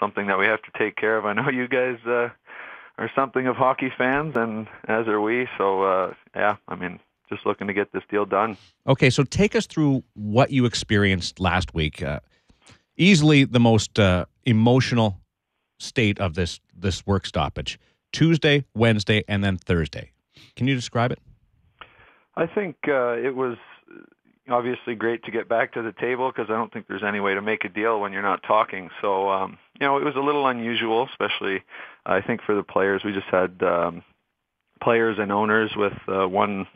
something that we have to take care of. I know you guys are something of hockey fans, and as are we. So, just looking to get this deal done. Okay, so take us through what you experienced last week. Easily the most emotional state of this work stoppage. Tuesday, Wednesday, and then Thursday. Can you describe it? I think it was obviously great to get back to the table because I don't think there's any way to make a deal when you're not talking. So, it was a little unusual, especially I think for the players. We just had players and owners with one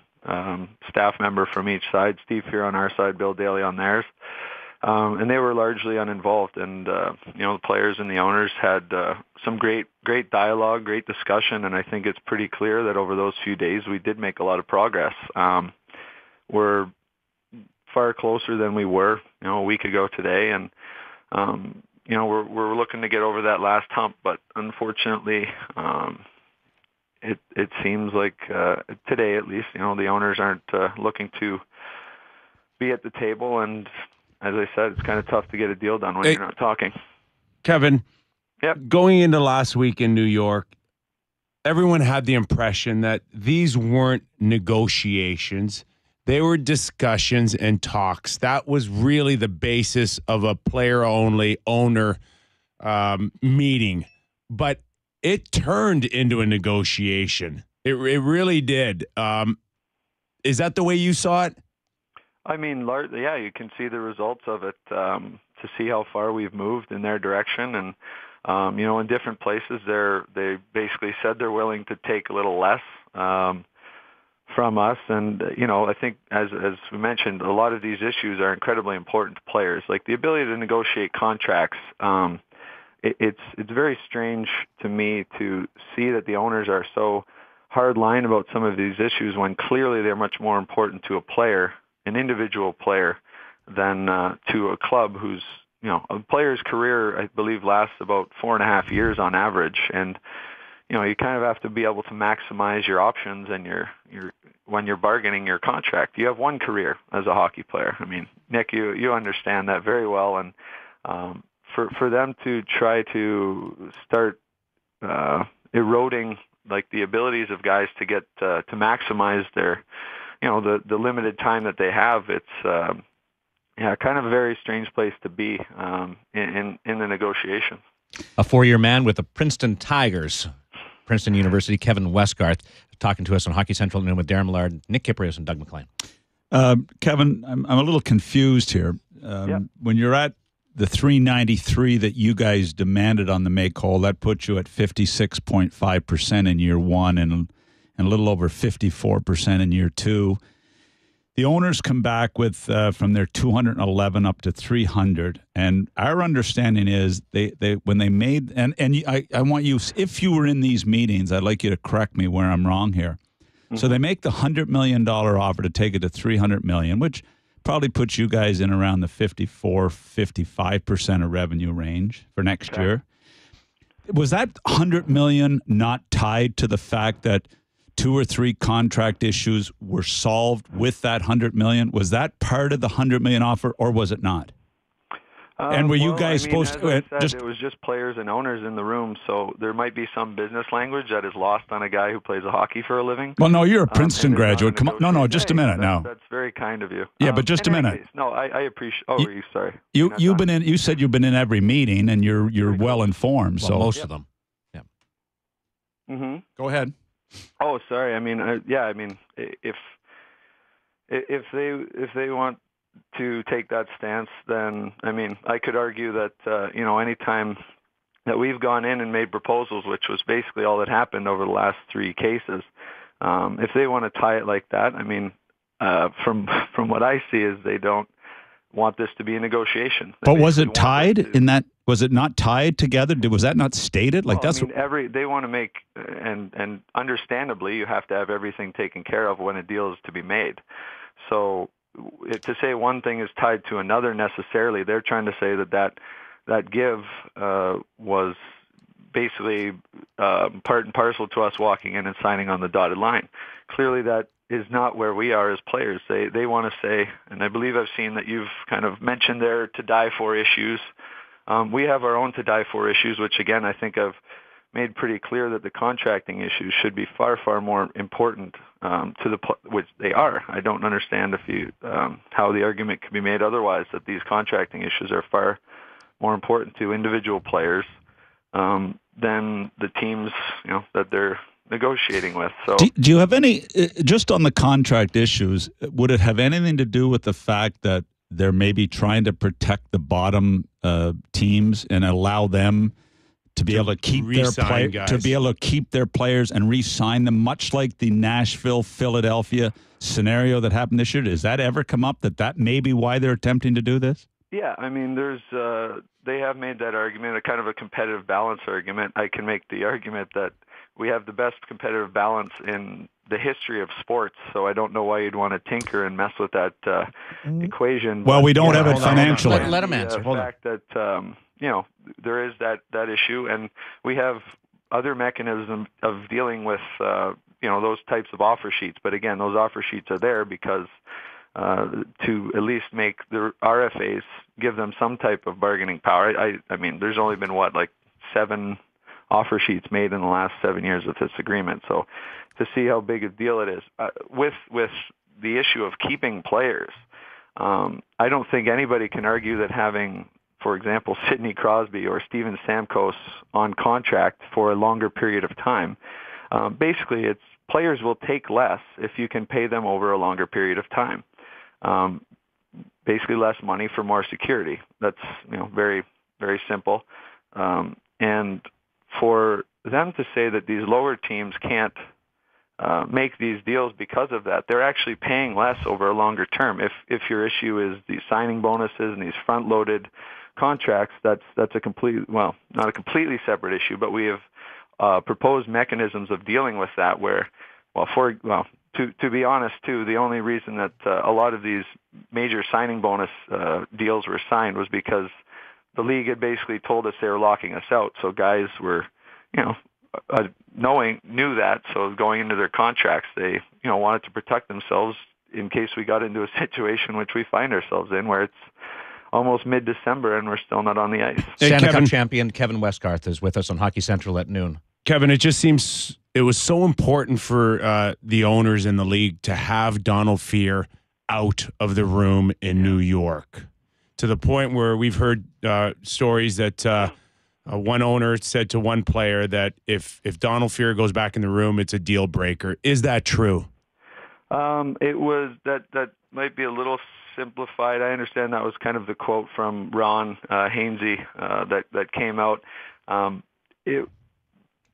staff member from each side, Steve here on our side, Bill Daly on theirs. And they were largely uninvolved. And, the players and the owners had some great dialogue, great discussion. And I think it's pretty clear that over those few days we did make a lot of progress. We're far closer than we were, a week ago today. And, we're looking to get over that last hump. But unfortunately, it seems like today at least, the owners aren't looking to be at the table. And as I said, it's kind of tough to get a deal done when you're not talking. Kevin, yep. Going into last week in New York, everyone had the impression that these weren't negotiations. They were discussions and talks. That was really the basis of a player-only owner meeting. But it turned into a negotiation. It really did. Is that the way you saw it? I mean, yeah, you can see the results of it to see how far we've moved in their direction. And, in different places, they basically said they're willing to take a little less from us. And, I think, as we mentioned, a lot of these issues are incredibly important to players. Like the ability to negotiate contracts, it's very strange to me to see that the owners are so hard-line about some of these issues when clearly they're much more important to a player, an individual player, than to a club who's, a player's career, I believe, lasts about 4.5 years on average. And, you kind of have to be able to maximize your options and your when you're bargaining your contract. You have one career as a hockey player. I mean, Nick, you understand that very well. And for them to try to start eroding like the abilities of guys to get to maximize their, the limited time that they have, it's kind of a very strange place to be in the negotiation. A 4-year man with the Princeton Tigers, Princeton University, Kevin Westgarth, talking to us on Hockey Central with Darren Millard, Nick Kypreos, and Doug MacLean. Kevin, I'm a little confused here. When you're at the 393 that you guys demanded on the make whole, that puts you at 56.5% in year one and a little over 54% in year two. The owners come back with from their 211 up to 300, and our understanding is they when they made and I want you, if you were in these meetings, I'd like you to correct me where I'm wrong here. Mm-hmm. So they make the $100 million offer to take it to $300 million, which probably puts you guys in around the 55% of revenue range for next year. Was that $100 million not tied to the fact that 2 or 3 contract issues were solved with that $100 million? Was that part of the $100 million offer, or was it not? And were you guys supposed to? It was just players and owners in the room, so there might be some business language that is lost on a guy who plays hockey for a living. Well, no, you're a Princeton graduate. Come on, no, just a minute now. That's very kind of you. Yeah, but just a minute. Anyways, no, I appreciate. Oh, are you sorry? You've been in. You said you've been in every meeting, and you're well informed. Well, so most of them. Yeah. Mm-hmm. Go ahead. Oh, sorry. I mean, if they want to take that stance, then I could argue that any time that we've gone in and made proposals, which was basically all that happened over the last 3 cases, if they want to tie it like that, from what I see is they don't want this to be a negotiation. But was it tied in that? Was it not tied together? Was that not stated? Like they want to make and understandably you have to have everything taken care of when a deal is to be made. So to say one thing is tied to another necessarily, they're trying to say that give was basically part and parcel to us walking in and signing on the dotted line. Clearly that is not where we are as players. They want to say, and I believe I've seen that you've kind of mentioned their to die for issues We have our own to die for issues, which again I think I've made pretty clear that the contracting issues should be far, far more important which they are. I don't understand how the argument can be made otherwise, that these contracting issues are far more important to individual players than the teams that they're negotiating with. So, do you have any, just on the contract issues, would it have anything to do with the fact that they're maybe trying to protect the bottom teams and allow them to be able to keep their players and re-sign them, much like the Nashville-Philadelphia scenario that happened this year? Does that ever come up that may be why they're attempting to do this? Yeah, I mean, they have made that argument, a kind of a competitive balance argument. I can make the argument that we have the best competitive balance in the history of sports, so I don't know why you'd want to tinker and mess with that equation. Well, we don't have it financially. Let him answer. The fact that there is that issue, and we have other mechanisms of dealing with those types of offer sheets. But again, those offer sheets are there because to at least make the RFAs give them some type of bargaining power. I mean, there's only been 7 offer sheets made in the last 7 years of this agreement. So to see how big a deal it is with the issue of keeping players, I don't think anybody can argue that having, for example, Sidney Crosby or Steven Stamkos on contract for a longer period of time, basically it's players will take less if you can pay them over a longer period of time. Basically less money for more security. That's very, very simple. And for them to say that these lower teams can't make these deals because of that, they're actually paying less over a longer term. If your issue is the signing bonuses and these front-loaded contracts, that's a not a completely separate issue, but we have proposed mechanisms of dealing with that where, to be honest, too, the only reason that a lot of these major signing bonus deals were signed was because the league had basically told us they were locking us out. So guys were, knew that. So going into their contracts, they, wanted to protect themselves in case we got into a situation which we find ourselves in, where it's almost mid-December and we're still not on the ice. Stanley Cup champion Kevin Westgarth is with us on Hockey Central at noon. Kevin, it just seems it was so important for the owners in the league to have Donald Fehr out of the room in New York, to the point where we've heard stories that one owner said to one player that if Donald Fehr goes back in the room, it's a deal breaker. Is that true? It was that might be a little simplified. I understand that was kind of the quote from Ron Hainsey that came out. It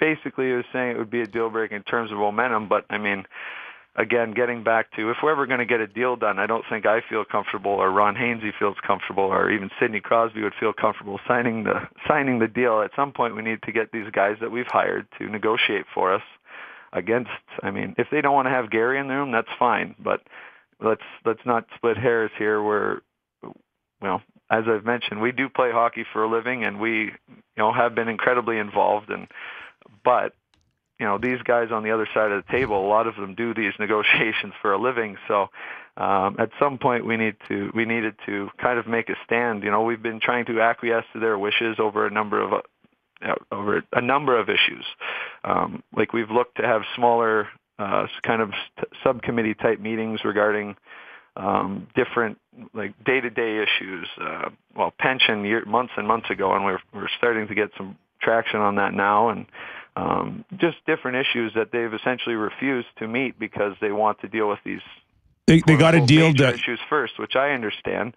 basically was saying it would be a deal breaker in terms of momentum, but I mean, again, getting back to, if we're ever going to get a deal done, I don't think I feel comfortable, or Ron Hainsey feels comfortable, or even Sidney Crosby would feel comfortable signing the deal. At some point, we need to get these guys that we've hired to negotiate for us against. I mean, if they don't want to have Gary in the room, that's fine, but let's not split hairs here. Where, as I've mentioned, we do play hockey for a living, and we, have been incredibly involved. But these guys on the other side of the table, a lot of them do these negotiations for a living. So at some point, we needed to kind of make a stand. We've been trying to acquiesce to their wishes over a number of issues. Like we've looked to have smaller kind of subcommittee type meetings regarding different like day-to-day issues. Pension months and months ago, and we're starting to get some traction on that now, and just different issues that they've essentially refused to meet because they want to deal with these they got to deal that issues first, which I understand.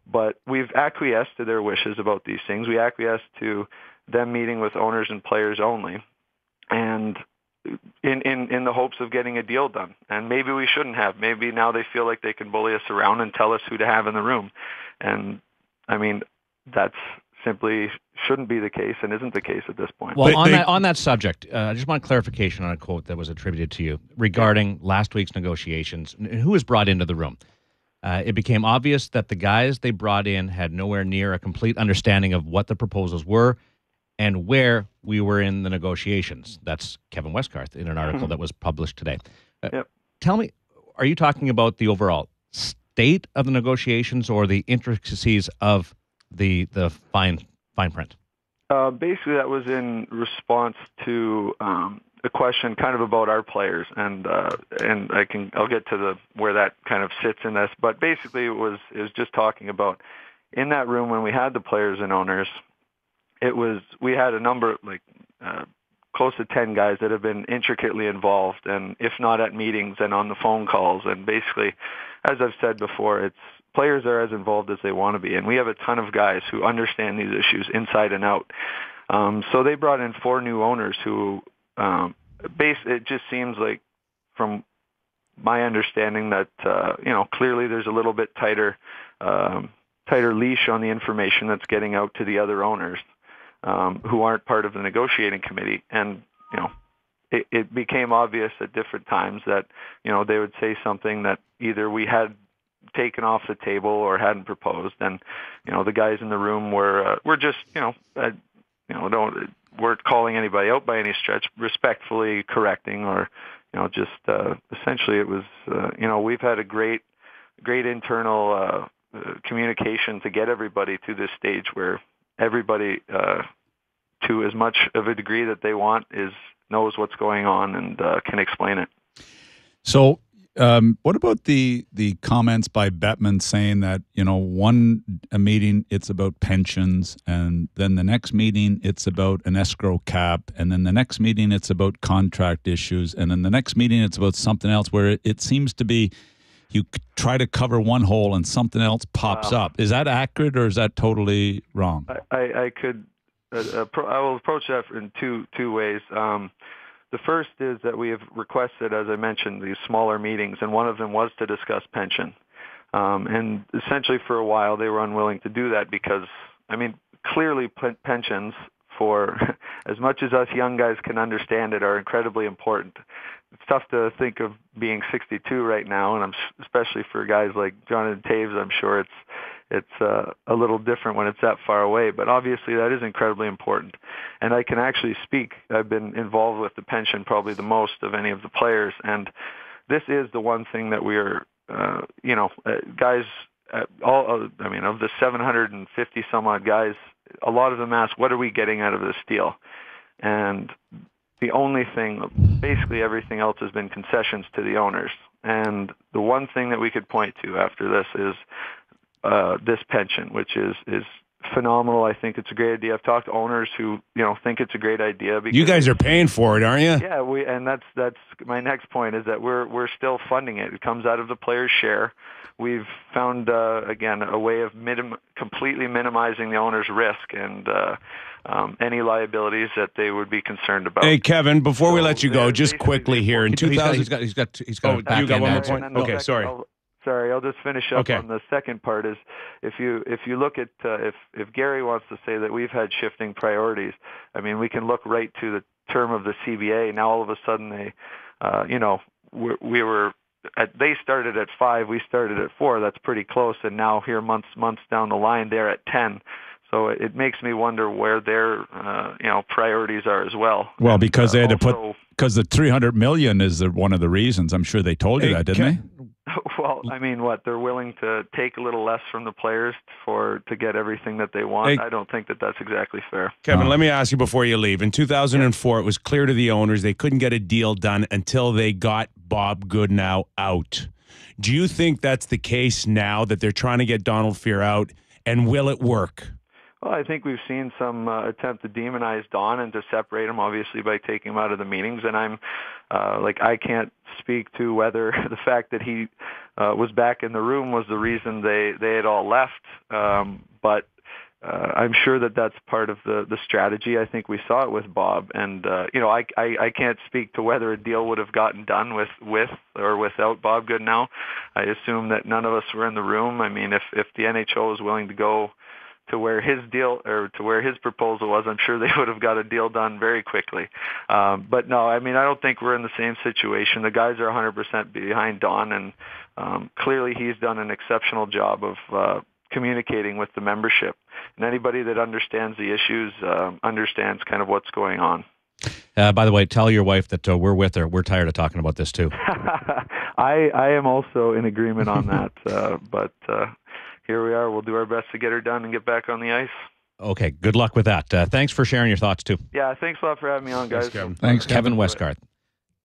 But we've acquiesced to their wishes about these things. We acquiesced to them meeting with owners and players only, and in the hopes of getting a deal done. And maybe we shouldn't have. Maybe now they feel like they can bully us around and tell us who to have in the room. And I mean, that's simply shouldn't be the case and isn't the case at this point. Well, on that subject, I just want clarification on a quote that was attributed to you regarding last week's negotiations. Who was brought into the room? It became obvious that the guys they brought in had nowhere near a complete understanding of what the proposals were and where we were in the negotiations. That's Kevin Westgarth in an article that was published today. Yep. Tell me, are you talking about the overall state of the negotiations or the intricacies of the fine fine print? Basically, that was in response to a question kind of about our players, and I'll get to where that kind of sits in this. But basically, it was just talking about in that room when we had the players and owners. We had a number close to 10 guys that have been intricately involved, and if not at meetings and on the phone calls. And basically, as I've said before, players are as involved as they want to be, and we have a ton of guys who understand these issues inside and out. So they brought in 4 new owners who, it just seems like, from my understanding, that clearly there's a little bit tighter leash on the information that's getting out to the other owners who aren't part of the negotiating committee. And it became obvious at different times that they would say something that either we had taken off the table or hadn't proposed, and the guys in the room were just weren't calling anybody out by any stretch, respectfully correcting, or just essentially it was we've had a great internal communication to get everybody to this stage where everybody to as much of a degree that they want knows what's going on and can explain it. So what about the comments by Bettman saying that, a meeting it's about pensions, and then the next meeting it's about an escrow cap, and then the next meeting it's about contract issues, and then the next meeting it's about something else, where it seems to be you try to cover one hole and something else pops up. Is that accurate, or is that totally wrong? I will approach that in two ways. The first is that we have requested, as I mentioned, these smaller meetings, and one of them was to discuss pension. And essentially for a while they were unwilling to do that because, clearly pensions, for as much as us young guys can understand it, are incredibly important. It's tough to think of being 62 right now, and especially for guys like Jonathan Taves, I'm sure it's a little different when it's that far away, but obviously that is incredibly important. And I can actually speak, I've been involved with the pension probably the most of any of the players, and this is the one thing that we are, guys, of the 750 some odd guys, a lot of them ask, what are we getting out of this deal? And the only thing, basically everything else has been concessions to the owners. And the one thing that we could point to after this is this pension, which is phenomenal. I think it's a great idea. I've talked to owners who think it's a great idea. Because you guys are paying for it, aren't you? Yeah, and that's my next point, is that we're still funding it. It comes out of the players' share. We've found again a way of completely minimizing the owner's risk and any liabilities that they would be concerned about. Hey, Kevin, before we let you go, just quickly here in 2000, he's got you got one more point. Okay, sorry. Sorry, I'll just finish up on the second part. Is if you look at if Gary wants to say that we've had shifting priorities, we can look right to the term of the CBA. Now all of a sudden they they started at 5, we started at 4. That's pretty close, and now here months down the line they're at 10. So it makes me wonder where their priorities are as well. Well, because they had to put, because the $300 million is one of the reasons. I'm sure they told you that, didn't they? Well, they're willing to take a little less from the players to get everything that they want. Hey, I don't think that that's exactly fair. Kevin, let me ask you before you leave. In 2004, it was clear to the owners they couldn't get a deal done until they got Bob Goodnow out. Do you think that's the case now, that they're trying to get Donald Fehr out, and will it work? Well, I think we've seen some attempt to demonize Don and to separate him, obviously, by taking him out of the meetings. And I'm I can't speak to whether the fact that he was back in the room was the reason they had all left. But I'm sure that that's part of the strategy. I think we saw it with Bob. And, I can't speak to whether a deal would have gotten done with or without Bob Goodnow. I assume that none of us were in the room. If the NHL was willing to go to where his deal or to where his proposal was, I'm sure they would have got a deal done very quickly. But no, I don't think we're in the same situation. The guys are 100% behind Don, and clearly he's done an exceptional job of communicating with the membership. And anybody that understands the issues understands kind of what's going on. By the way, tell your wife that we're with her. We're tired of talking about this too. I am also in agreement on that, but here we are. We'll do our best to get her done and get back on the ice. Okay, good luck with that. Thanks for sharing your thoughts, too. Yeah, thanks a lot for having me on, guys. Thanks, Kevin. Thanks, Kevin Westgarth.